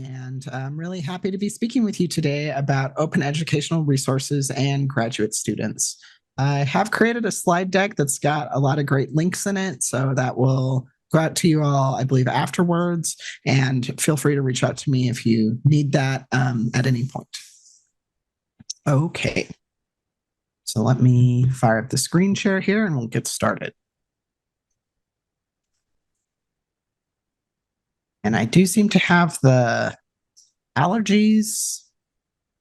and I'm really happy to be speaking with you today about open educational resources and graduate students. I have created a slide deck that's got a lot of great links in it, so that will go out to you all, I believe, afterwards, and feel free to reach out to me if you need that at any point. Okay, so let me fire up the screen share here and we'll get started. And I do seem to have the allergies,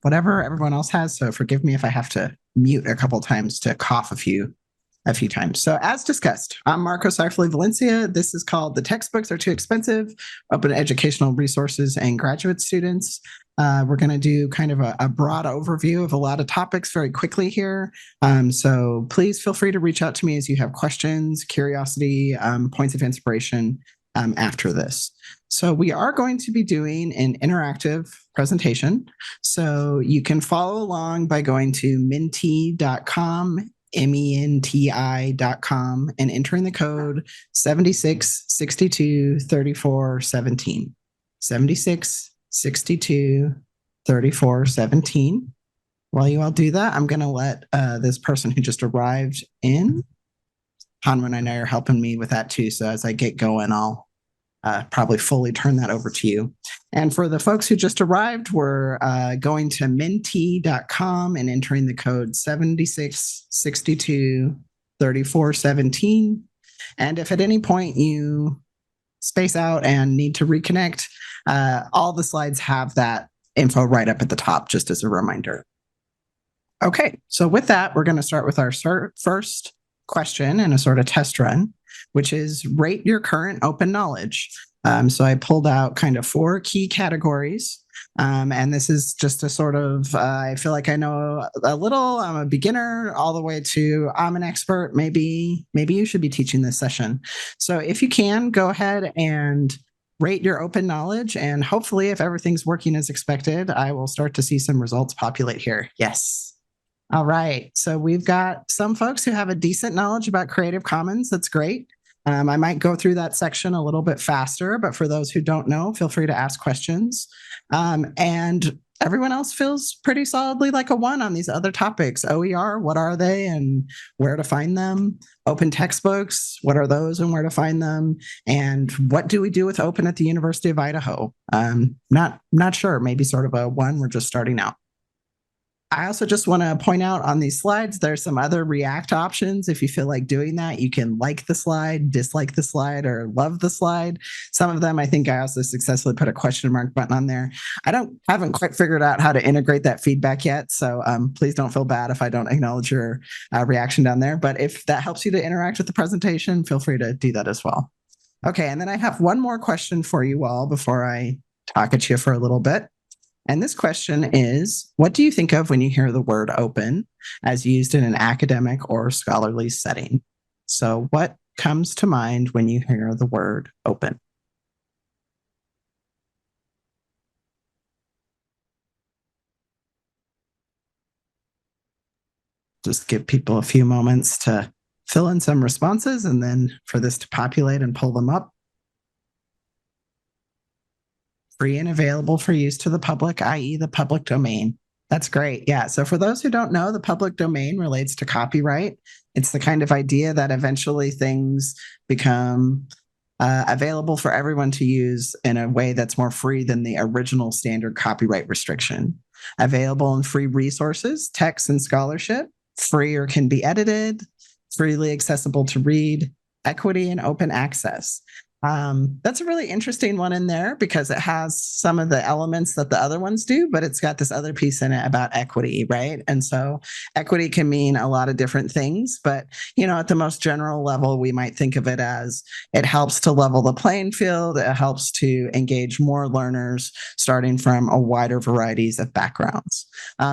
whatever everyone else has. So forgive me if I have to mute a couple times to cough a few times. So as discussed, I'm Marco Sarfoli Valencia. This is called The Textbooks Are Too Expensive, Open Educational Resources and Graduate Students. We're going to do kind of a broad overview of a lot of topics very quickly here. So please feel free to reach out to me as you have questions, curiosity, points of inspiration after this. So we are going to be doing an interactive presentation. So you can follow along by going to menti.com, menti.com, and entering the code 76623417. 76623417. While you all do that, I'm going to let this person who just arrived in, Hanwin, I know you're helping me with that too. So as I get going, I'll probably fully turn that over to you. And for the folks who just arrived, we're going to menti.com and entering the code 76623417. And if at any point you space out and need to reconnect, all the slides have that info right up at the top, just as a reminder. Okay, so with that, we're going to start with our first question and a sort of test run, which is rate your current open knowledge. So I pulled out kind of 4 key categories. And this is just a sort of, I feel like I know a little, I'm a beginner, all the way to I'm an expert. Maybe you should be teaching this session. So if you can, go ahead and rate your open knowledge. And hopefully, if everything's working as expected, I will start to see some results populate here. Yes. All right, so we've got some folks who have a decent knowledge about Creative Commons. That's great. I might go through that section a little bit faster, but for those who don't know, feel free to ask questions. And everyone else feels pretty solidly like a 1 on these other topics. OER, what are they and where to find them? Open textbooks, what are those and where to find them? And what do we do with open at the University of Idaho? Not sure, maybe sort of a 1, we're just starting out. I also just want to point out on these slides, there's some other React options. If you feel like doing that, you can like the slide, dislike the slide, or love the slide. Some of them, I think I also successfully put a question mark button on there. I haven't quite figured out how to integrate that feedback yet. So please don't feel bad if I don't acknowledge your reaction down there. But if that helps you to interact with the presentation, feel free to do that as well. Okay, and then I have one more question for you all before I talk at you for a little bit. And this question is, what do you think of when you hear the word open as used in an academic or scholarly setting? So what comes to mind when you hear the word open? Just give people a few moments to fill in some responses and then for this to populate and pull them up. Free and available for use to the public, i.e. the public domain. That's great. Yeah. So for those who don't know, the public domain relates to copyright. It's the kind of idea that eventually things become available for everyone to use in a way that's more free than the original standard copyright restriction. Available in free resources, texts and scholarship, free or can be edited, freely accessible to read, equity and open access. That's a really interesting one in there because it has some of the elements that the other ones do, but it's got this other piece in it about equity, right? And so equity can mean a lot of different things, but at the most general level, we might think of it as it helps to level the playing field. It helps to engage more learners starting from a wider varieties of backgrounds.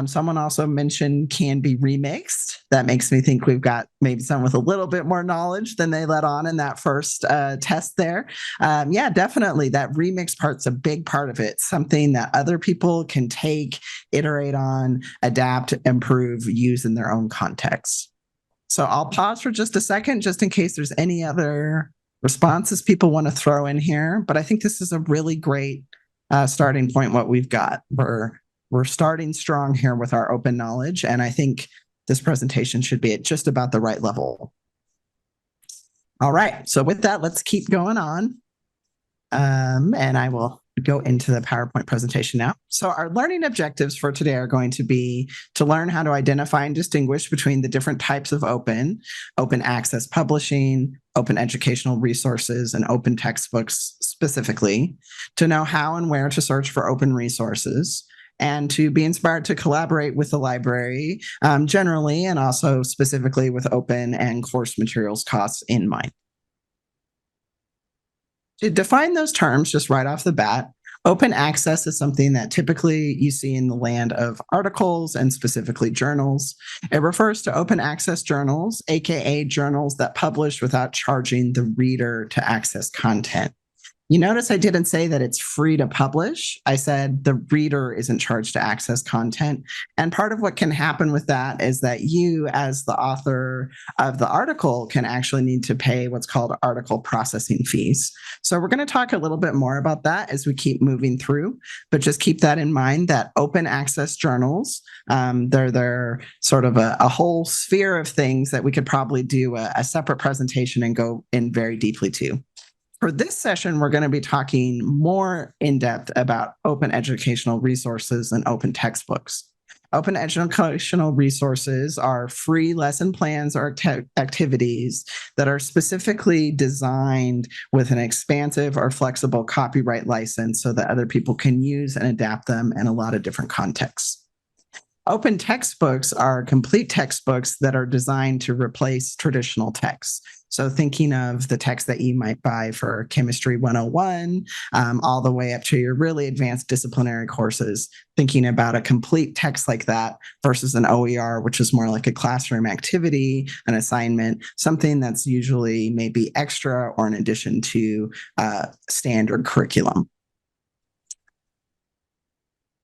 Someone also mentioned can be remixed. That makes me think we've got maybe someone with a little bit more knowledge than they let on in that first test there. Yeah, definitely. That remix part's a big part of it. Something that other people can take, iterate on, adapt, improve, use in their own context. So I'll pause for just a second, just in case there's any other responses people want to throw in here. But I think this is a really great starting point what we've got. We're starting strong here with our open knowledge, and I think this presentation should be at just about the right level. All right, so with that, let's keep going on. And I will go into the PowerPoint presentation now. So our learning objectives for today are going to be to learn how to identify and distinguish between the different types of open access publishing, open educational resources, and open textbooks specifically, to know how and where to search for open resources, and to be inspired to collaborate with the library generally, and also specifically with open and course materials costs in mind. To define those terms just right off the bat, open access is something that typically you see in the land of articles and specifically journals. It refers to open access journals, aka journals that publish without charging the reader to access content. You notice I didn't say that it's free to publish. I said the reader isn't charged to access content. And part of what can happen with that is that you, as the author of the article, can actually need to pay what's called article processing fees. So we're going to talk a little bit more about that as we keep moving through, but just keep that in mind that open access journals, they're sort of a whole sphere of things that we could probably do a separate presentation and go in very deeply to. For this session, we're going to be talking more in depth about open educational resources and open textbooks. Open educational resources are free lesson plans or activities that are specifically designed with an expansive or flexible copyright license so that other people can use and adapt them in a lot of different contexts. Open textbooks are complete textbooks that are designed to replace traditional texts. So thinking of the text that you might buy for Chemistry 101, all the way up to your really advanced disciplinary courses, thinking about a complete text like that versus an OER, which is more like a classroom activity, an assignment, something that's usually maybe extra or in addition to standard curriculum.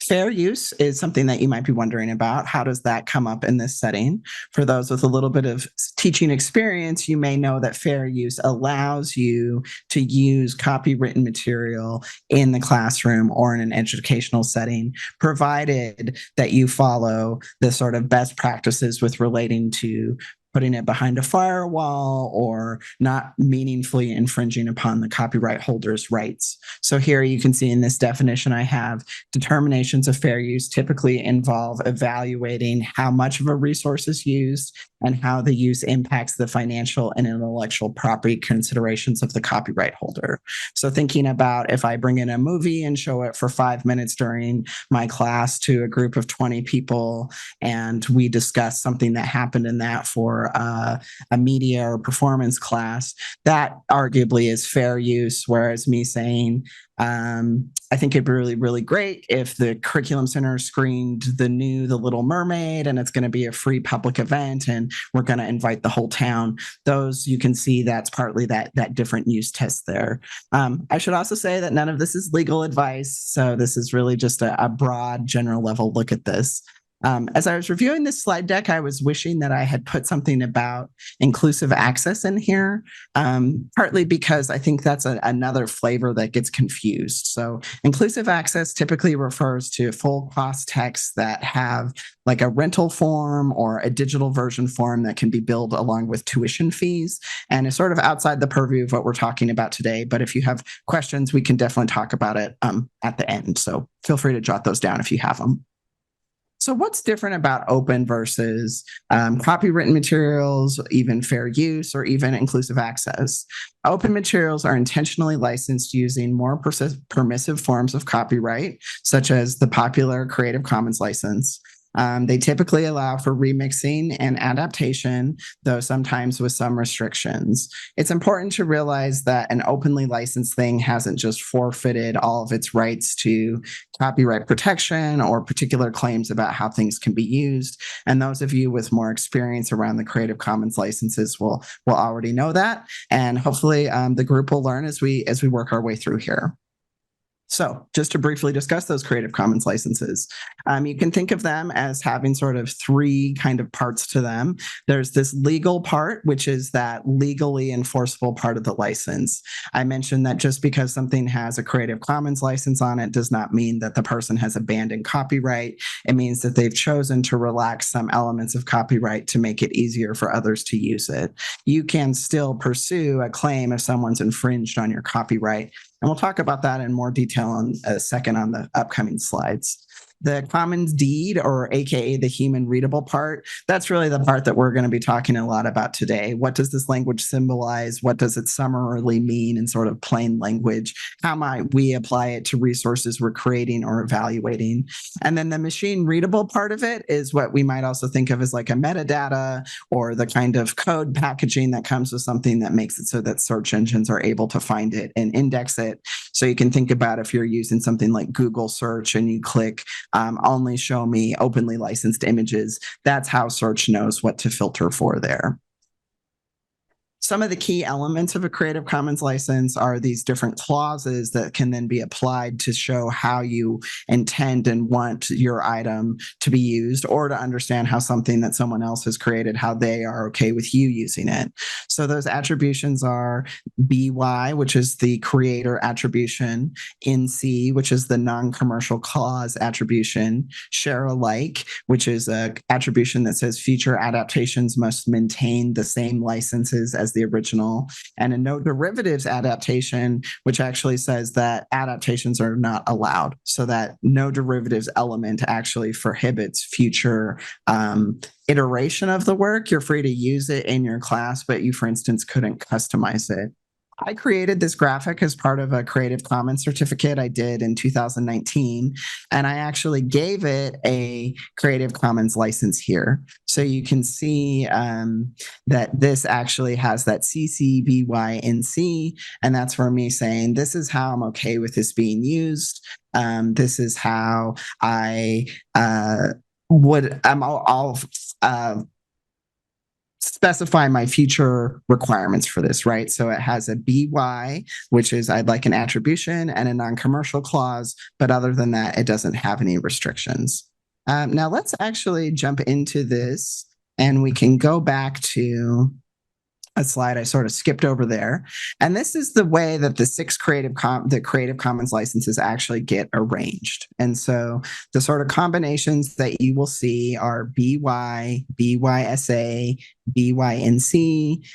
Fair use is something that you might be wondering about. How does that come up in this setting? For those with a little bit of teaching experience, you may know that fair use allows you to use copywritten material in the classroom or in an educational setting, provided that you follow the sort of best practices with relating to putting it behind a firewall or not meaningfully infringing upon the copyright holder's rights. So here you can see in this definition I have determinations of fair use typically involve evaluating how much of a resource is used and how the use impacts the financial and intellectual property considerations of the copyright holder. So thinking about if I bring in a movie and show it for 5 minutes during my class to a group of 20 people, and we discuss something that happened in that for a media or performance class, that arguably is fair use. Whereas me saying, I think it'd be really, really great if the curriculum center screened The Little Mermaid, and it's going to be a free public event, and we're going to invite the whole town. Those, you can see that's partly that different use test there. I should also say that none of this is legal advice. So this is really just a broad general level look at this. As I was reviewing this slide deck, I was wishing that I had put something about inclusive access in here, partly because I think that's another flavor that gets confused. So inclusive access typically refers to full cost texts that have like a rental form or a digital version form that can be billed along with tuition fees, and is sort of outside the purview of what we're talking about today. But if you have questions, we can definitely talk about it at the end. So feel free to jot those down if you have them. So what's different about open versus copywritten materials, even fair use, or even inclusive access? Open materials are intentionally licensed using more permissive forms of copyright, such as the popular Creative Commons license. They typically allow for remixing and adaptation, though sometimes with some restrictions. It's important to realize that an openly licensed thing hasn't just forfeited all of its rights to copyright protection or particular claims about how things can be used. And those of you with more experience around the Creative Commons licenses will already know that. And hopefully the group will learn as we work our way through here. So, just to briefly discuss those Creative Commons licenses, you can think of them as having sort of three kind of parts to them. There's this legal part, which is that legally enforceable part of the license. I mentioned that just because something has a Creative Commons license on it does not mean that the person has abandoned copyright. It means that they've chosen to relax some elements of copyright to make it easier for others to use it. You can still pursue a claim if someone's infringed on your copyright. And we'll talk about that in more detail in a second on the upcoming slides. The commons deed, or AKA the human readable part, that's really the part that we're going to be talking a lot about today. What does this language symbolize? What does it summarily mean in sort of plain language? How might we apply it to resources we're creating or evaluating? And then the machine readable part of it is what we might also think of as like a metadata or the kind of code packaging that comes with something that makes it so that search engines are able to find it and index it. So you can think about if you're using something like Google search and you click only show me openly licensed images, that's how search knows what to filter for there. Some of the key elements of a Creative Commons license are these different clauses that can then be applied to show how you intend and want your item to be used, or to understand how something that someone else has created, how they are okay with you using it. So those attributions are BY, which is the creator attribution, NC, which is the non-commercial clause attribution, share alike, which is an attribution that says future adaptations must maintain the same licenses as the original, and a no derivatives adaptation, which actually says that adaptations are not allowed. So that no derivatives element actually prohibits future iteration of the work. You're free to use it in your class, but you, for instance, couldn't customize it. I created this graphic as part of a Creative Commons certificate I did in 2019, and I actually gave it a Creative Commons license here. So you can see that this actually has that CC BY NC, and that's for me saying this is how I'm okay with this being used. This is how I I'll specify my future requirements for this, right? So it has a BY, which is I'd like an attribution, and a non-commercial clause, but other than that, it doesn't have any restrictions. Now let's actually jump into this, and we can go back to a slide I sort of skipped over there. And this is the way that the Creative Commons licenses actually get arranged. And so the sort of combinations that you will see are BY, BYSA, BYNC,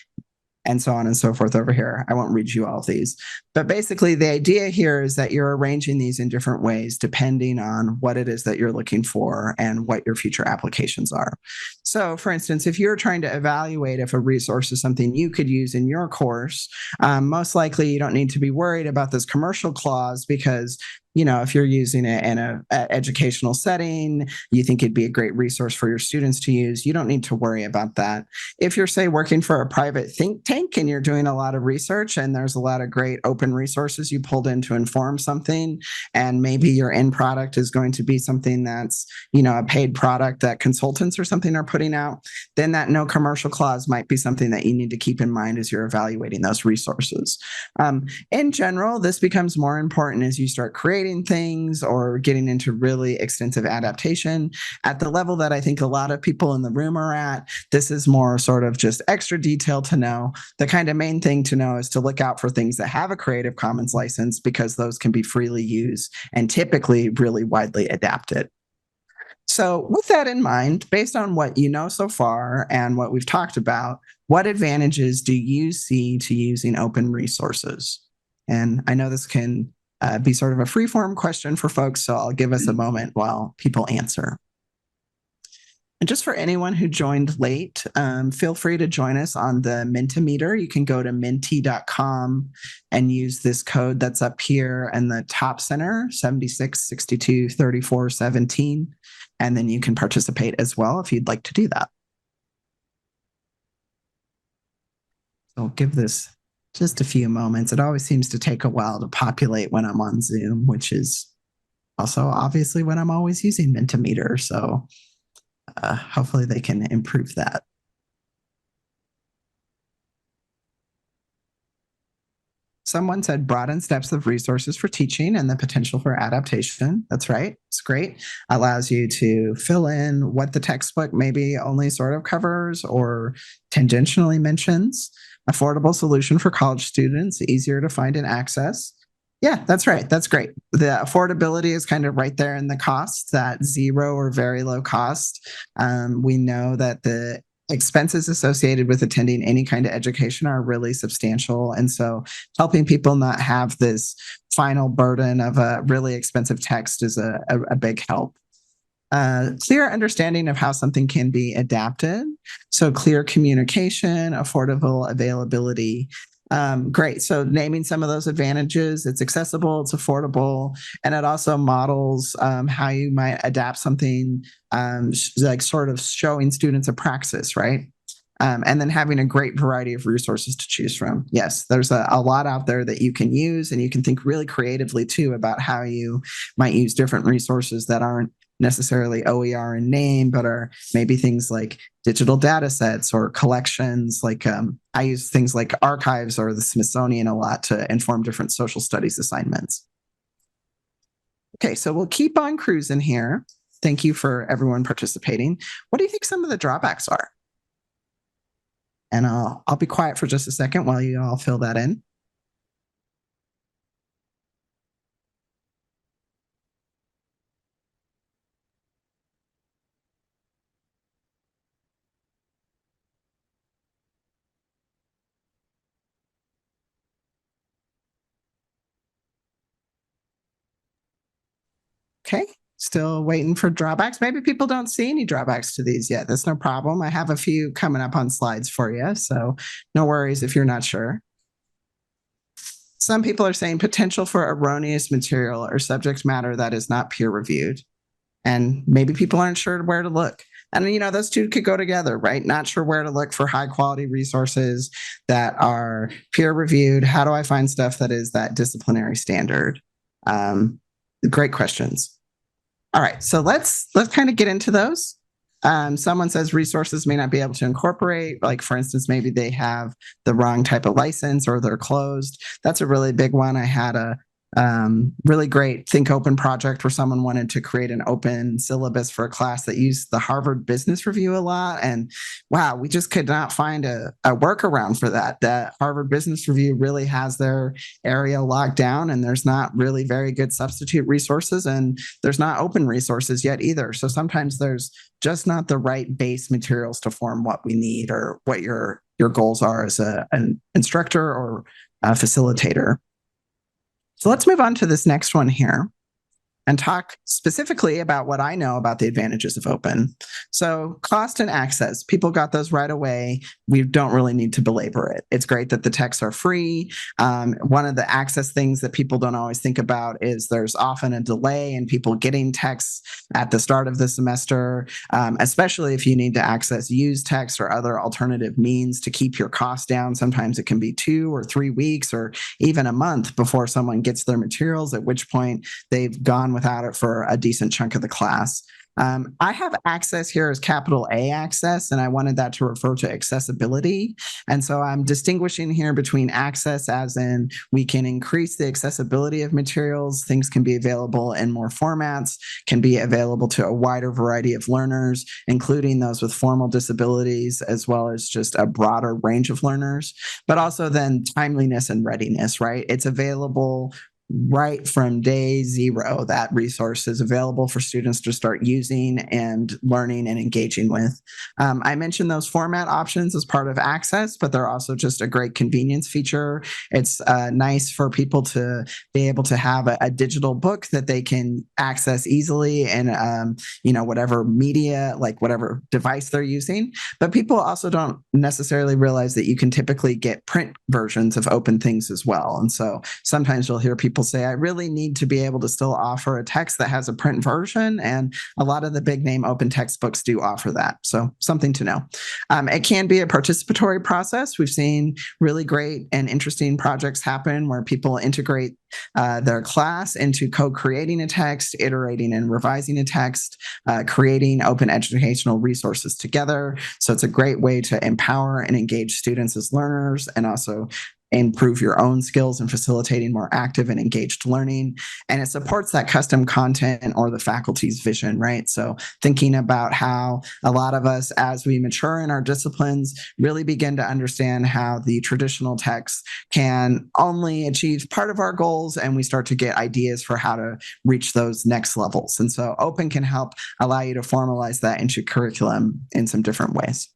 and so on and so forth over here. I won't read you all of these. But basically, the idea here is that you're arranging these in different ways depending on what it is that you're looking for and what your future applications are. So, for instance, if you're trying to evaluate if a resource is something you could use in your course, most likely you don't need to be worried about this commercial clause, because if you're using it in an educational setting, you think it'd be a great resource for your students to use, you don't need to worry about that. If you're, say, working for a private think tank and you're doing a lot of research and there's a lot of great open resources you pulled in to inform something, and maybe your end product is going to be something that's, a paid product that consultants or something are putting out, then that no commercial clause might be something that you need to keep in mind as you're evaluating those resources. In general, this becomes more important as you start creating things or getting into really extensive adaptation. At the level that I think a lot of people in the room are at, this is more sort of just extra detail to know. The kind of main thing to know is to look out for things that have a Creative Commons license, because those can be freely used and typically really widely adapted. So with that in mind, based on what you know so far and what we've talked about, what advantages do you see to using open resources? And I know this can be sort of a free-form question for folks, so I'll give us a moment while people answer. And just for anyone who joined late, feel free to join us on the Mentimeter. You can go to menti.com and use this code that's up here in the top center, 76 62 34 17. And then you can participate as well if you'd like to do that. So I'll give this just a few moments. It always seems to take a while to populate when I'm on Zoom, which is also obviously when I'm always using Mentimeter. So hopefully they can improve that. Someone said broadens depths of resources for teaching and the potential for adaptation. That's right. It's great. Allows you to fill in what the textbook maybe only sort of covers or tangentially mentions. Affordable solution for college students, easier to find and access. Yeah, that's right. That's great. The affordability is kind of right there in the cost, that zero or very low cost. We know that the expenses associated with attending any kind of education are really substantial. And so helping people not have this final burden of a really expensive text is a big help. Clear understanding of how something can be adapted. So clear communication, affordable availability. Great. So naming some of those advantages, it's accessible, it's affordable, and it also models how you might adapt something, like sort of showing students a praxis, right? And then having a great variety of resources to choose from. Yes, there's a lot out there that you can use, and you can think really creatively too about how you might use different resources that aren't necessarily OER in name, but are maybe things like digital data sets or collections. Like I use things like archives or the Smithsonian a lot to inform different social studies assignments. Okay, so we'll keep on cruising here. Thank you for everyone participating. What do you think some of the drawbacks are? And I'll be quiet for just a second while you all fill that in. Okay, still waiting for drawbacks. Maybe people don't see any drawbacks to these yet. That's no problem. I have a few coming up on slides for you, so no worries if you're not sure. Some people are saying potential for erroneous material or subject matter that is not peer reviewed. And maybe people aren't sure where to look. And, you know, those two could go together, right? Not sure where to look for high quality resources that are peer reviewed. How do I find stuff that is that disciplinary standard? Great questions. All right, so let's kind of get into those. Someone says resources may not be able to incorporate, like for instance, maybe they have the wrong type of license or they're closed. That's a really big one. I had a really great Think Open project where someone wanted to create an open syllabus for a class that used the Harvard Business Review a lot. And wow, we just could not find a workaround for that. That Harvard Business Review really has their area locked down, and there's not really very good substitute resources, and there's not open resources yet either. So sometimes there's just not the right base materials to form what we need or what your goals are as an instructor or a facilitator. So let's move on to this next one here and talk specifically about what I know about the advantages of open. So cost and access, people got those right away. We don't really need to belabor it. It's great that the texts are free. One of the access things that people don't always think about is there's often a delay in people getting texts at the start of the semester, especially if you need to access used text or other alternative means to keep your costs down. Sometimes it can be 2 or 3 weeks or even a month before someone gets their materials, at which point they've gone without it for a decent chunk of the class. I have access here as capital A access, and I wanted that to refer to accessibility. And so I'm distinguishing here between access as in we can increase the accessibility of materials. Things can be available in more formats, can be available to a wider variety of learners, including those with formal disabilities, as well as just a broader range of learners, but also then timeliness and readiness, right? It's available right from day zero. That resource is available for students to start using and learning and engaging with. I mentioned those format options as part of access, but they're also just a great convenience feature. It's nice for people to be able to have a digital book that they can access easily and whatever media, like whatever device they're using. But people also don't necessarily realize that you can typically get print versions of open things as well. And so sometimes you'll hear people say, I really need to be able to still offer a text that has a print version. And a lot of the big name open textbooks do offer that. So something to know. It can be a participatory process. We've seen really great and interesting projects happen where people integrate their class into co-creating a text, iterating and revising a text, creating open educational resources together. So it's a great way to empower and engage students as learners and also improve your own skills in facilitating more active and engaged learning. And it supports that custom content or the faculty's vision, right? So thinking about how a lot of us, as we mature in our disciplines, really begin to understand how the traditional texts can only achieve part of our goals, and we start to get ideas for how to reach those next levels. And so open can help allow you to formalize that into curriculum in some different ways.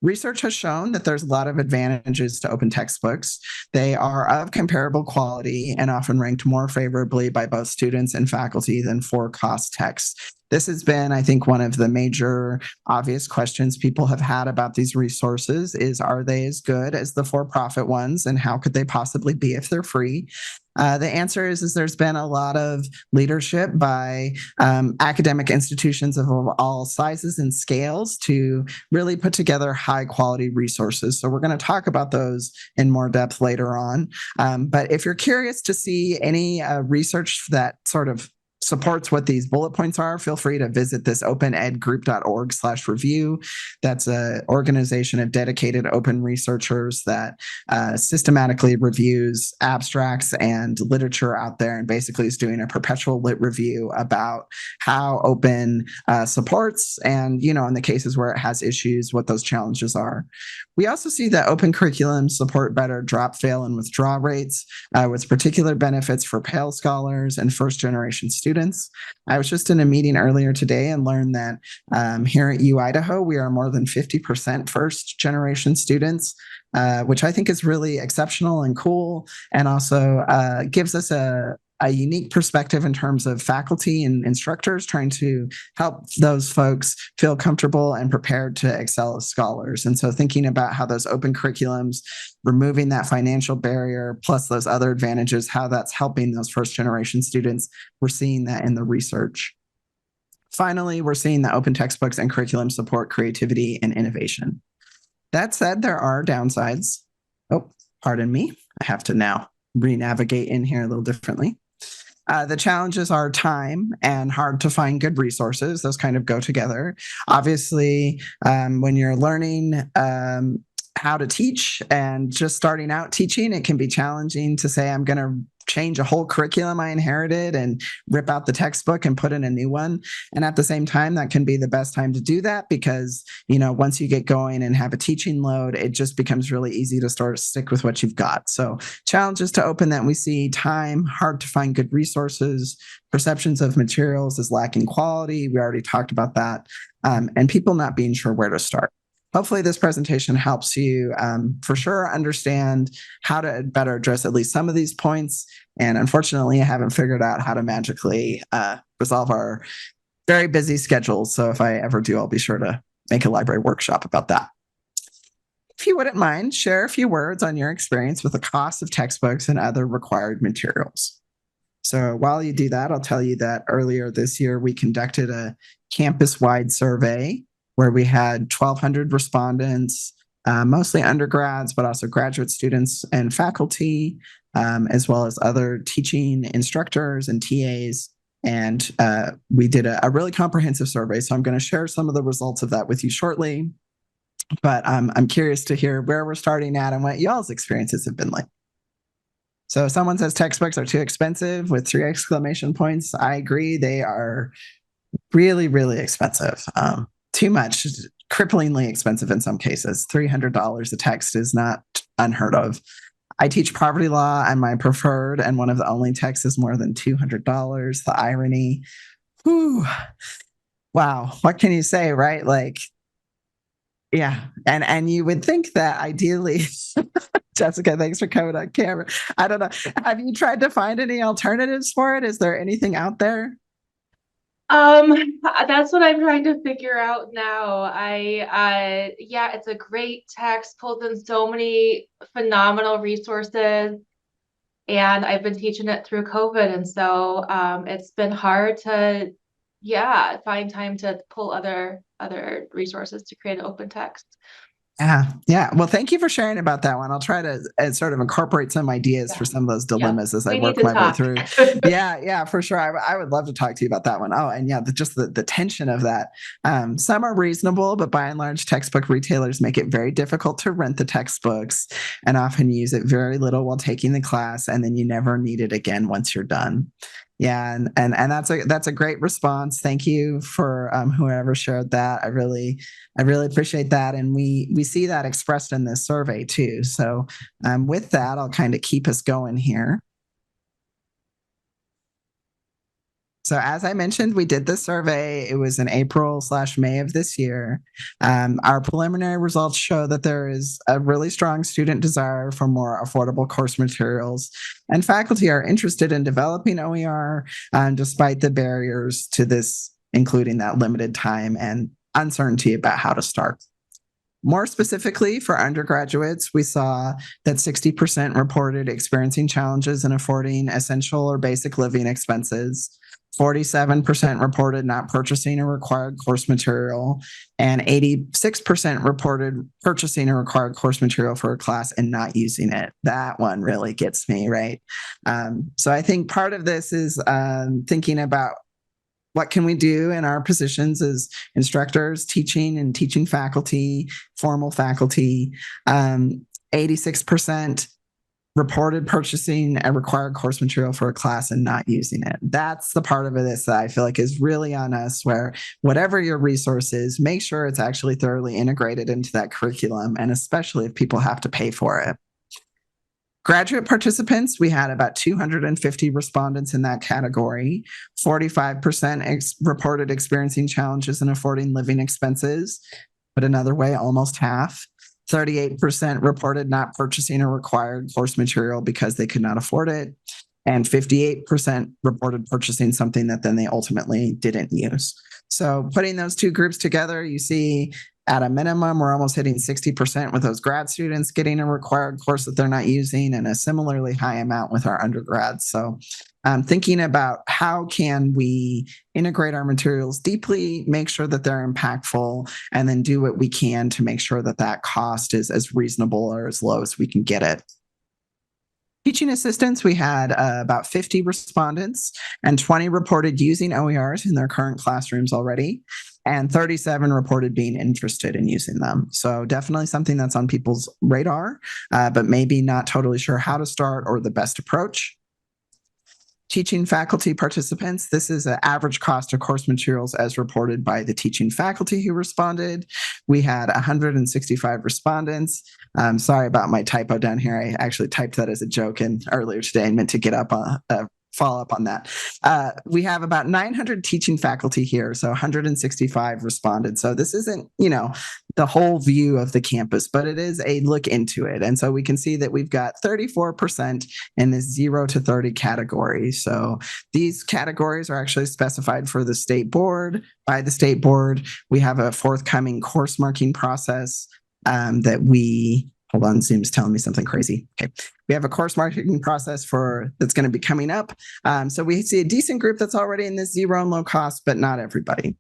Research has shown that there's a lot of advantages to open textbooks. They are of comparable quality and often ranked more favorably by both students and faculty than for-cost texts. This has been, I think, one of the major obvious questions people have had about these resources is, are they as good as the for-profit ones, and how could they possibly be if they're free? The answer is there's been a lot of leadership by academic institutions of all sizes and scales to really put together high quality resources. So we're going to talk about those in more depth later on. But if you're curious to see any research that sort of supports what these bullet points are, feel free to visit this openedgroup.org/review. That's an organization of dedicated open researchers that systematically reviews abstracts and literature out there, and basically is doing a perpetual lit review about how open supports, and, you know, in the cases where it has issues, what those challenges are. We also see that open curriculums support better drop, fail, and withdraw rates, with particular benefits for Pell scholars and first generation students. I was just in a meeting earlier today and learned that here at U Idaho, we are more than 50% first generation students, which I think is really exceptional and cool, and also gives us a unique perspective in terms of faculty and instructors trying to help those folks feel comfortable and prepared to excel as scholars. And so thinking about how those open curriculums, removing that financial barrier, plus those other advantages, how that's helping those first generation students, we're seeing that in the research. Finally, we're seeing that open textbooks and curriculum support creativity and innovation. That said, there are downsides. Oh, pardon me. I have to now re-navigate in here a little differently. The challenges are time and hard to find good resources. Those kind of go together. Obviously, when you're learning how to teach and just starting out teaching, it can be challenging to say, I'm going to change a whole curriculum I inherited and rip out the textbook and put in a new one. And at the same time, that can be the best time to do that because, you know, once you get going and have a teaching load, it just becomes really easy to start to stick with what you've got. So challenges to open that we see: time, hard to find good resources, perceptions of materials as lacking quality. We already talked about that. And people not being sure where to start. Hopefully this presentation helps you for sure understand how to better address at least some of these points. And unfortunately, I haven't figured out how to magically resolve our very busy schedules. So if I ever do, I'll be sure to make a library workshop about that. If you wouldn't mind, share a few words on your experience with the cost of textbooks and other required materials. So while you do that, I'll tell you that earlier this year, we conducted a campus-wide survey where we had 1,200 respondents, mostly undergrads, but also graduate students and faculty, as well as other teaching instructors and TAs. And we did a really comprehensive survey. So I'm going to share some of the results of that with you shortly. But I'm curious to hear where we're starting at and what y'all's experiences have been like. So someone says textbooks are too expensive with 3 exclamation points. I agree. They are really, really expensive. Too much, cripplingly expensive in some cases. $300 a text is not unheard of. I teach poverty law, and my preferred and one of the only texts is more than $200. The irony. Whew. Wow. What can you say, right? Like, yeah. And you would think that ideally, Jessica, thanks for coming on camera. I don't know. Have you tried to find any alternatives for it? Is there anything out there? That's what I'm trying to figure out now. Yeah, it's a great text, pulls in so many phenomenal resources, and I've been teaching it through COVID, and so it's been hard to, yeah, find time to pull other resources to create an open text. Yeah. Well, thank you for sharing about that one. I'll try to sort of incorporate some ideas for some of those dilemmas as I We need work to my way talk. through. Yeah, for sure. I would love to talk to you about that one. Oh, and yeah, just the tension of that. Some are reasonable, but by and large, textbook retailers make it very difficult to rent the textbooks and often use it very little while taking the class, and then you never need it again once you're done. Yeah, and that's a great response. Thank you for whoever shared that. I really appreciate that, and we see that expressed in this survey too. So with that, I'll kind of keep us going here. So as I mentioned, we did this survey. It was in April/May of this year. Our preliminary results show that there is a really strong student desire for more affordable course materials, and faculty are interested in developing OER despite the barriers to this, including that limited time and uncertainty about how to start. More specifically, for undergraduates, we saw that 60% reported experiencing challenges in affording essential or basic living expenses. 47% reported not purchasing a required course material, and 86% reported purchasing a required course material for a class and not using it. That one really gets me, right? So I think part of this is thinking about what can we do in our positions as instructors, teaching and teaching faculty, formal faculty. 86% reported purchasing a required course material for a class and not using it. That's the part of this that I feel like is really on us, where whatever your resource is, make sure it's actually thoroughly integrated into that curriculum, and especially if people have to pay for it. Graduate participants, we had about 250 respondents in that category. 45% reported experiencing challenges in affording living expenses, but another way, almost half. 38% reported not purchasing a required course material because they could not afford it. And 58% reported purchasing something that then they ultimately didn't use. So putting those two groups together, you see at a minimum, we're almost hitting 60% with those grad students getting a required course that they're not using, and a similarly high amount with our undergrads. So thinking about how can we integrate our materials deeply, make sure that they're impactful, and then do what we can to make sure that that cost is as reasonable or as low as we can get it. Teaching assistants, we had about 50 respondents, and 20 reported using OERs in their current classrooms already, and 37 reported being interested in using them. So definitely something that's on people's radar, but maybe not totally sure how to start or the best approach. Teaching faculty participants, this is an average cost of course materials as reported by the teaching faculty who responded. We had 165 respondents. Sorry about my typo down here. I actually typed that as a joke earlier today and meant to get up follow up on that. We have about 900 teaching faculty here, so 165 responded. So this isn't, the whole view of the campus, but it is a look into it. And so we can see that we've got 34% in this 0 to 30 category. So these categories are actually specified for the state board, by the state board. We have a forthcoming course marking process that we hold on, Zoom's telling me something crazy. Okay. We have a course marking process that's going to be coming up. So we see a decent group that's already in this 0 and low cost, but not everybody.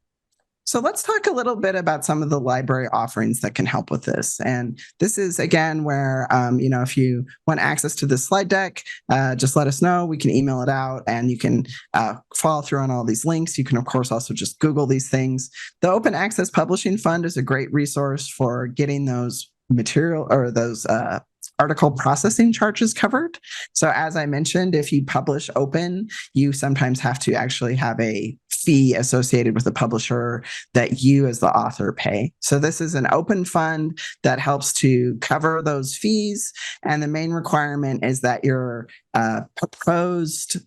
So let's talk a little bit about some of the library offerings that can help with this. And this is, again, where, if you want access to the slide deck, just let us know. We can email it out, and you can follow through on all these links. You can, of course, also just Google these things. The Open Access Publishing Fund is a great resource for getting those material or those article processing charges covered. So as I mentioned, if you publish open, you sometimes have to actually have a fee associated with the publisher that you as the author pay. So this is an open fund that helps to cover those fees. And the main requirement is that your proposed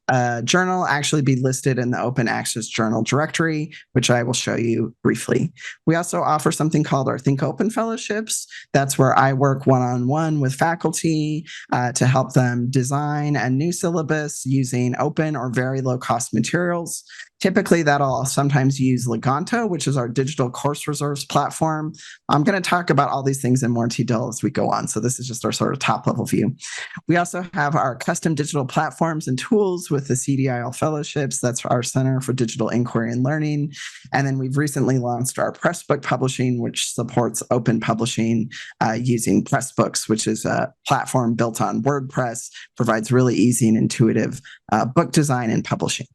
journal actually be listed in the Open Access Journal directory, which I will show you briefly. We also offer something called our Think Open Fellowships. That's where I work one-on-one with faculty to help them design a new syllabus using open or very low-cost materials. Typically, that'll sometimes use Leganto, which is our digital course reserves platform. I'm going to talk about all these things in more detail as we go on. So this is just our sort of top level view. We also have our custom digital platforms and tools with the CDIL fellowships. That's our Center for Digital Inquiry and Learning. And then we've recently launched our Pressbook publishing, which supports open publishing using Pressbooks, which is a platform built on WordPress, provides really easy and intuitive book design and publishing.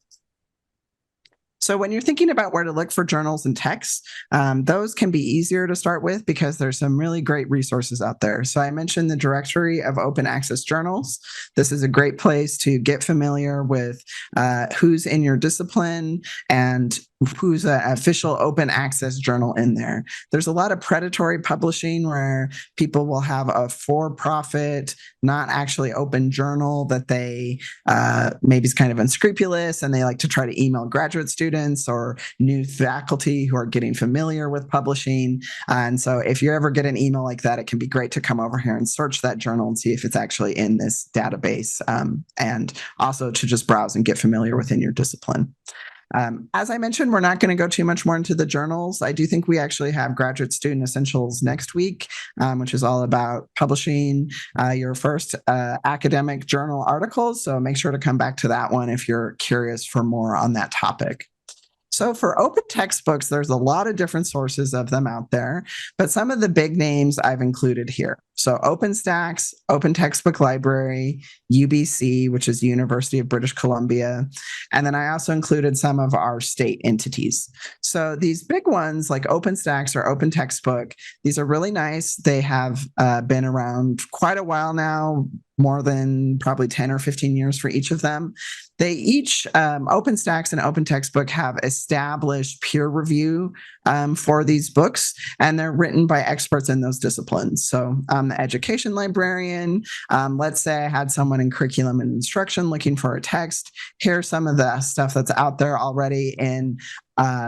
So when you're thinking about where to look for journals and texts, those can be easier to start with because there's some really great resources out there. So I mentioned the directory of open access journals. This is a great place to get familiar with who's in your discipline and who's an official open access journal in there. There's a lot of predatory publishing where people will have a for-profit, not actually open journal that they maybe is kind of unscrupulous, and they like to try to email graduate students or new faculty who are getting familiar with publishing. And so if you ever get an email like that, it can be great to come over here and search that journal and see if it's actually in this database, and also to just browse and get familiar within your discipline. As I mentioned, we're not going to go too much more into the journals. I do think we actually have Graduate Student Essentials next week, which is all about publishing your first academic journal articles. So make sure to come back to that one if you're curious for more on that topic. So for open textbooks, there's a lot of different sources of them out there, but some of the big names I've included here. So OpenStax, Open Textbook Library, UBC, which is University of British Columbia. And then I also included some of our state entities. So these big ones like OpenStax or Open Textbook, these are really nice. They have been around quite a while now, more than probably 10 or 15 years for each of them. They each, OpenStax and Open Textbook, have established peer review for these books, and they're written by experts in those disciplines. So the education librarian, let's say I had someone in curriculum and instruction looking for a text. Here's some of the stuff that's out there already in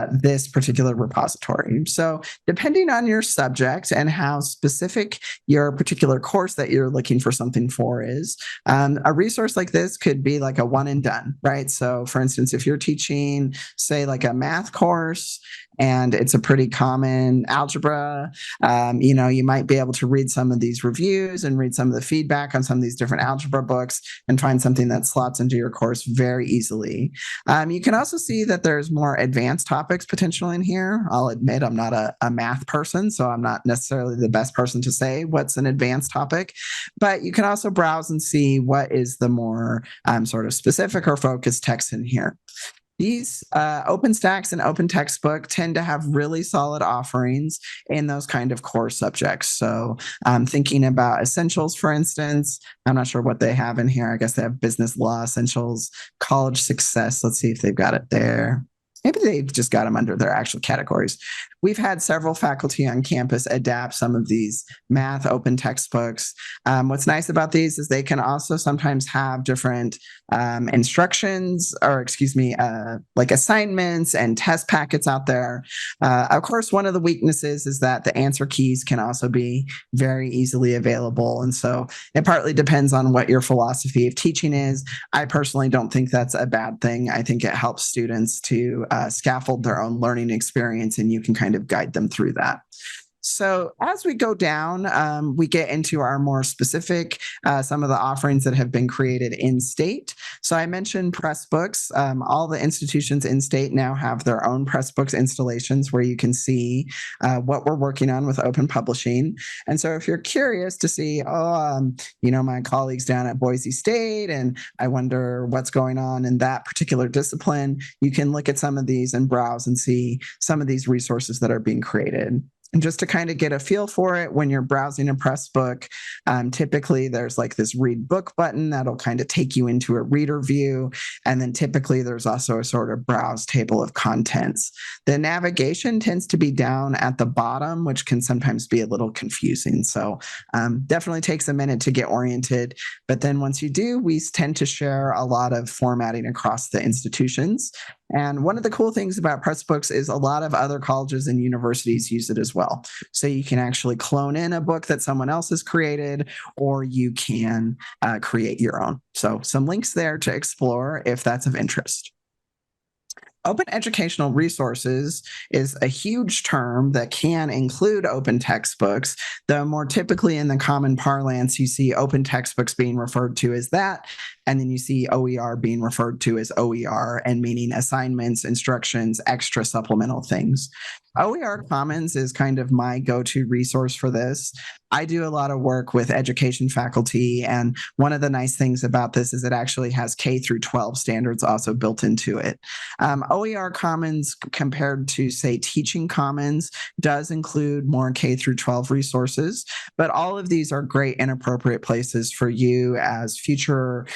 this particular repository. So depending on your subject and how specific your particular course that you're looking for something for is, a resource like this could be like a one and done, right? So for instance, if you're teaching, say, like a math course, and it's a pretty common algebra, you might be able to read some of these reviews and read some of the feedback on some of these different algebra books and find something that slots into your course very easily. You can also see that there's more advanced topics potentially in here. I'll admit I'm not a math person, so I'm not necessarily the best person to say what's an advanced topic, but you can also browse and see what is the more sort of specific or focused text in here. These OpenStax and Open Textbook tend to have really solid offerings in those kind of core subjects. So thinking about essentials, for instance, I'm not sure what they have in here. I guess they have business law essentials, college success. Let's see if they've got it there. Maybe they've just got them under their actual categories. We've had several faculty on campus adapt some of these math open textbooks. What's nice about these is they can also sometimes have different instructions, or like assignments and test packets out there. Of course, one of the weaknesses is that the answer keys can also be very easily available. And so it partly depends on what your philosophy of teaching is. I personally don't think that's a bad thing. I think it helps students to scaffold their own learning experience, and you can kind of guide them through that. So as we go down, we get into our more specific, some of the offerings that have been created in state. So I mentioned Pressbooks. All the institutions in state now have their own Pressbooks installations where you can see what we're working on with open publishing. And so if you're curious to see, my colleagues down at Boise State, and I wonder what's going on in that particular discipline, you can look at some of these and browse and see some of these resources that are being created. And just to kind of get a feel for it, when you're browsing a Pressbook, typically there's like this read book button that'll kind of take you into a reader view. And then typically there's also a sort of browse table of contents. The navigation tends to be down at the bottom, which can sometimes be a little confusing. So definitely takes a minute to get oriented. But then once you do, we tend to share a lot of formatting across the institutions. And one of the cool things about Pressbooks is a lot of other colleges and universities use it as well. So you can actually clone in a book that someone else has created, or you can create your own. So some links there to explore if that's of interest. Open educational resources is a huge term that can include open textbooks, though more typically in the common parlance, you see open textbooks being referred to as that, and then you see OER being referred to as OER, and meaning assignments, instructions, extra supplemental things. OER Commons is kind of my go-to resource for this. I do a lot of work with education faculty, and one of the nice things about this is it actually has K through 12 standards also built into it. OER Commons, compared to, say, Teaching Commons, does include more K through 12 resources, but all of these are great and appropriate places for you as future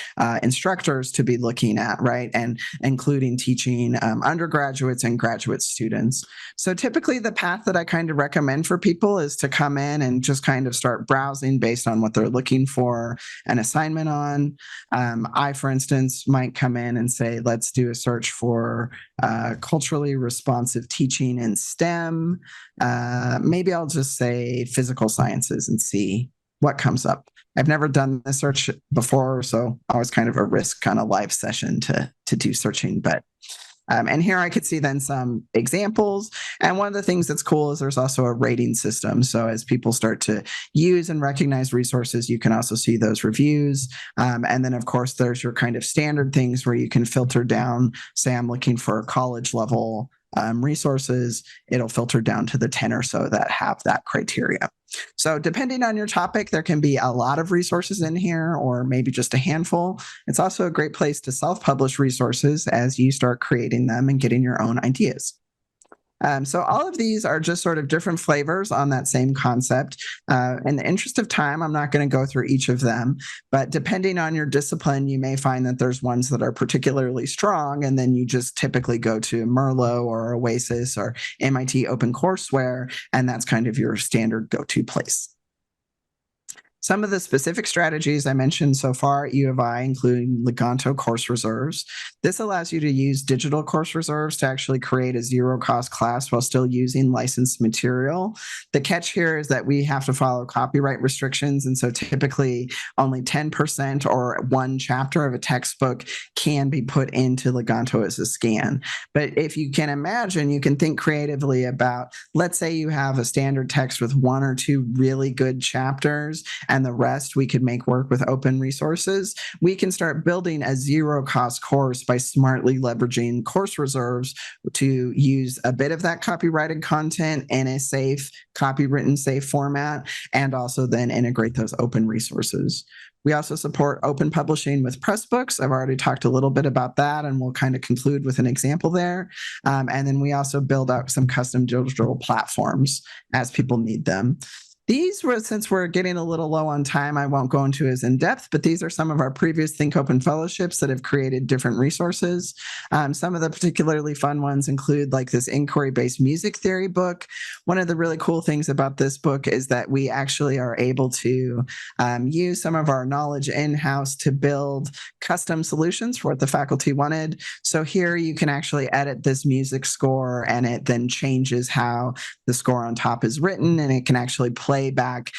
instructors to be looking at, right? And including teaching undergraduates and graduate students. So typically the path that I kind of recommend for people is to come in and just kind of start browsing based on what they're looking for an assignment on. I, for instance, might come in and say, let's do a search for culturally responsive teaching in STEM. Maybe I'll just say physical sciences and see what comes up. I've never done this search before, so always kind of a risk on a live session to do searching, but and here I could see then some examples. And one of the things that's cool is there's also a rating system. So as people start to use and recognize resources, you can also see those reviews. And then, of course, there's your kind of standard things where you can filter down. Say I'm looking for college level resources, it'll filter down to the 10 or so that have that criteria. So depending on your topic, there can be a lot of resources in here or maybe just a handful. It's also a great place to self-publish resources as you start creating them and getting your own ideas. So all of these are just sort of different flavors on that same concept. In the interest of time, I'm not going to go through each of them, but depending on your discipline, you may find that there's ones that are particularly strong, and then you just typically go to Merlot or Oasis or MIT OpenCourseWare, and that's kind of your standard go-to place. Some of the specific strategies I mentioned so far at U of I include Leganto course reserves. This allows you to use digital course reserves to actually create a zero-cost class while still using licensed material. The catch here is that we have to follow copyright restrictions, and so typically only 10% or one chapter of a textbook can be put into Leganto as a scan. But if you can imagine, you can think creatively about, let's say you have a standard text with one or two really good chapters, and the rest we could make work with open resources. We can start building a zero-cost course by smartly leveraging course reserves to use a bit of that copyrighted content in a safe, copywritten safe format, and also then integrate those open resources. We also support open publishing with Pressbooks. I've already talked a little bit about that, and we'll kind of conclude with an example there. And then we also build out some custom digital platforms as people need them. These were, since we're getting a little low on time, I won't go into as in depth, but these are some of our previous Think Open fellowships that have created different resources. Some of the particularly fun ones include like this inquiry-based music theory book. One of the really cool things about this book is that we actually are able to use some of our knowledge in-house to build custom solutions for what the faculty wanted. So here you can actually edit this music score, and it then changes how the score on top is written, and it can actually play back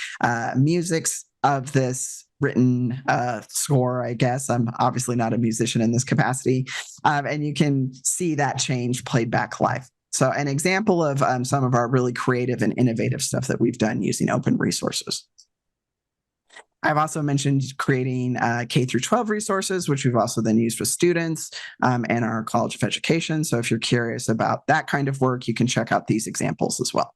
musics of this written score, I guess. I'm obviously not a musician in this capacity. And you can see that change played back live. So an example of some of our really creative and innovative stuff that we've done using open resources. I've also mentioned creating K through 12 resources, which we've also then used with students in our College of Education. So if you're curious about that kind of work, you can check out these examples as well.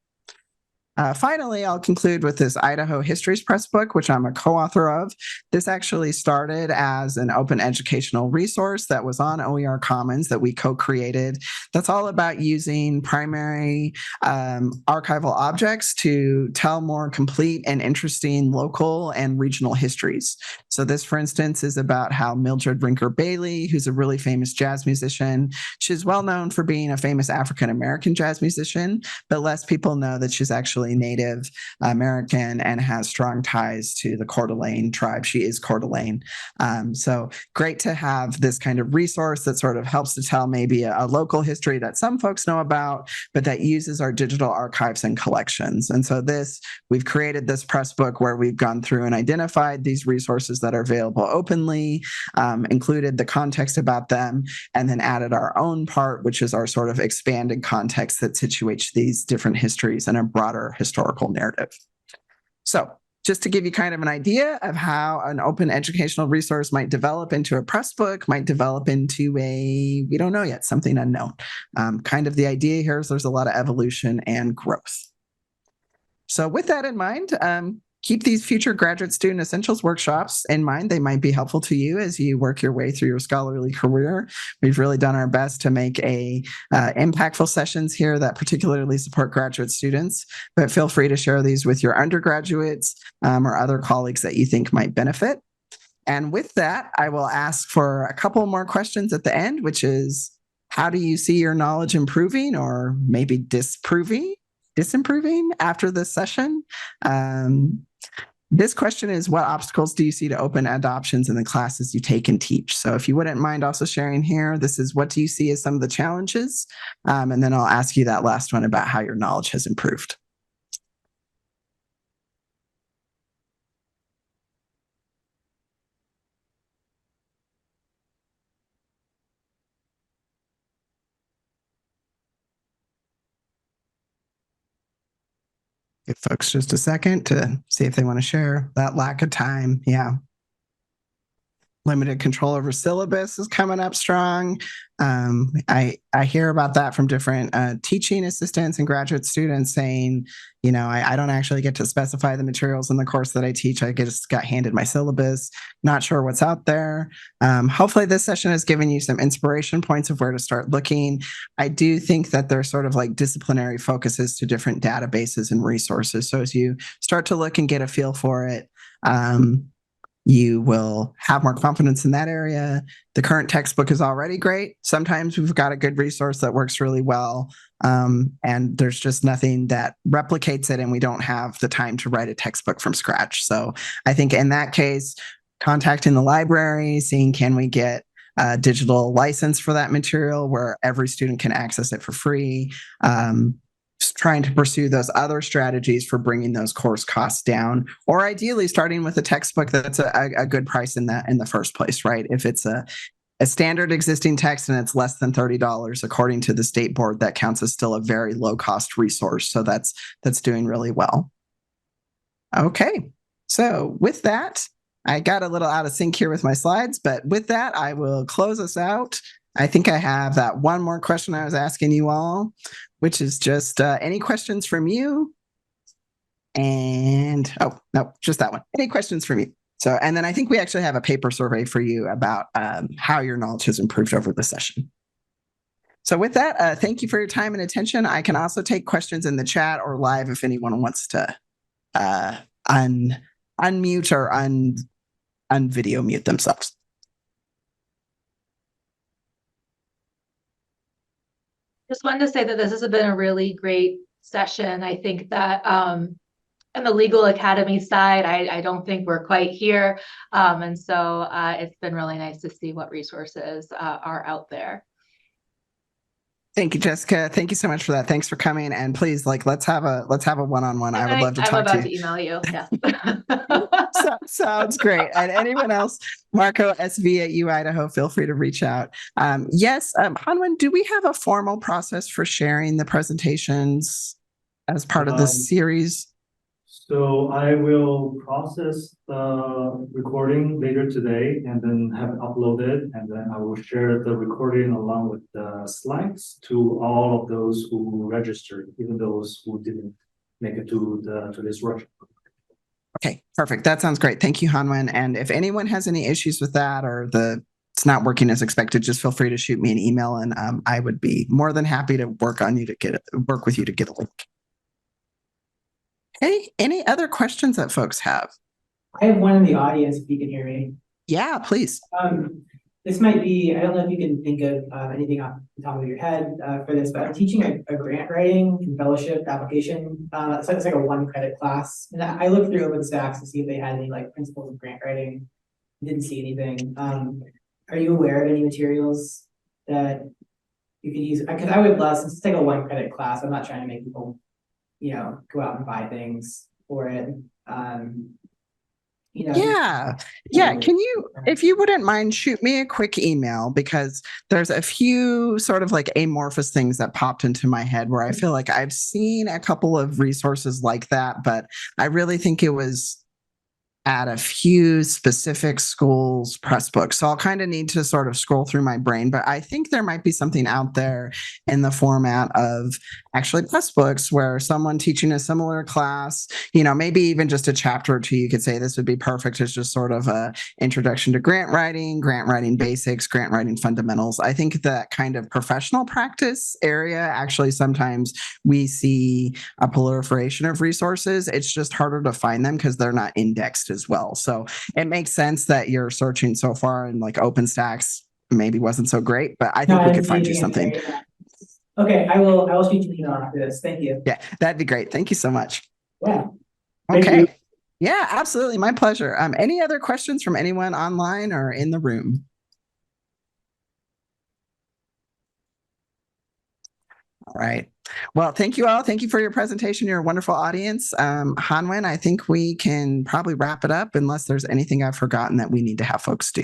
Finally, I'll conclude with this Idaho Histories Press book, which I'm a co-author of. This actually started as an open educational resource that was on OER Commons that we co-created. That's all about using primary archival objects to tell more complete and interesting local and regional histories. So this, for instance, is about how Mildred Rinker Bailey, who's a really famous jazz musician, she's well known for being a famous African-American jazz musician, but less people know that she's actually actually Native American and has strong ties to the Coeur d'Alene tribe. She is Coeur d'Alene. So great to have this kind of resource that sort of helps to tell maybe a local history that some folks know about, but that uses our digital archives and collections. And so we've created this press book where we've gone through and identified these resources that are available openly, included the context about them, and then added our own part, which is our sort of expanded context that situates these different histories in a broader historical narrative. So just to give you kind of an idea of how an open educational resource might develop into a press book, might develop into we don't know yet, something unknown. Kind of the idea here is there's a lot of evolution and growth. So with that in mind, keep these future graduate student essentials workshops in mind. They might be helpful to you as you work your way through your scholarly career. We've really done our best to make impactful sessions here that particularly support graduate students, but feel free to share these with your undergraduates or other colleagues that you think might benefit. And with that, I will ask for a couple more questions at the end, which is, how do you see your knowledge improving or maybe disimproving after this session? This question is, what obstacles do you see to open adoptions in the classes you take and teach? So if you wouldn't mind also sharing here, this is, what do you see as some of the challenges? And then I'll ask you that last one about how your knowledge has improved. Give folks just a second to see if they want to share. That lack of time. Yeah. Limited control over syllabus is coming up strong. I hear about that from different teaching assistants and graduate students saying, I don't actually get to specify the materials in the course that I teach. I just got handed my syllabus, not sure what's out there. Hopefully this session has given you some inspiration points of where to start looking. I do think that there's sort of like disciplinary focuses to different databases and resources. So as you start to look and get a feel for it, you will have more confidence in that area. The current textbook is already great. Sometimes we've got a good resource that works really well, and there's just nothing that replicates it, and we don't have the time to write a textbook from scratch. So I think in that case, contacting the library, seeing can we get a digital license for that material where every student can access it for free, trying to pursue those other strategies for bringing those course costs down, or ideally starting with a textbook that's a good price in the first place, right? If it's a standard existing text and it's less than $30, according to the state board, that counts as still a very low cost resource. So that's doing really well. Okay, so with that, I got a little out of sync here with my slides, but with that, I will close us out. I think I have that one more question I was asking you all, which is just any questions from you? And, oh, no, just that one. Any questions from you? So, and then I think we actually have a paper survey for you about how your knowledge has improved over the session. So with that, thank you for your time and attention. I can also take questions in the chat or live if anyone wants to unmute or unvideo mute themselves. Just wanted to say that this has been a really great session. I think that in the legal academy side, I don't think we're quite here. And so it's been really nice to see what resources are out there. Thank you, Jessica. Thank you so much for that. Thanks for coming. And please, let's have a one-on-one. I would love to talk to you. I'm about to email you. Yeah. Sounds great. And anyone else, Marco SV at U Idaho, feel free to reach out. Yes, Hanwen, do we have a formal process for sharing the presentations as part of this series? So I will process the recording later today and then have it uploaded, and then I will share the recording along with the slides to all of those who registered, even those who didn't make it to this workshop. Okay, perfect. That sounds great. Thank you, Hanwen. And if anyone has any issues with that or it's not working as expected, just feel free to shoot me an email, and I would be more than happy to work with you to get a link. Hey, any other questions that folks have? I have one in the audience, if you can hear me. Yeah, please. this might be, I don't know if you can think of anything off the top of your head for this, but I'm teaching a grant writing and fellowship application. So it's like a 1 credit class. And I looked through OpenStax to see if they had any like principles of grant writing. Didn't see anything. Are you aware of any materials that you could use? Because I would love, since it's like a 1 credit class, I'm not trying to make people, go out and buy things for it. Yeah. Can you, if you wouldn't mind, shoot me a quick email, because there's a few sort of like amorphous things that popped into my head where I feel like I've seen a couple of resources like that, but I really think it was at a few specific schools' press books. So I'll kind of need to sort of scroll through my brain, but I think there might be something out there in the format of actually press books where someone teaching a similar class, maybe even just a chapter or two, you could say this would be perfect as just sort of a introduction to grant writing basics, grant writing fundamentals. I think that kind of professional practice area, actually, sometimes we see a proliferation of resources. It's just harder to find them because they're not indexed as well. So it makes sense that you're searching so far, and like OpenStax maybe wasn't so great, but I think we could find you something. Okay, I will shoot you an email after this. Thank you. Yeah, that'd be great. Thank you so much. Yeah. Okay. Yeah, absolutely. My pleasure. Any other questions from anyone online or in the room? All right. Well, thank you all. Thank you for your presentation. You're a wonderful audience. Hanwen, I think we can probably wrap it up unless there's anything I've forgotten that we need to have folks do.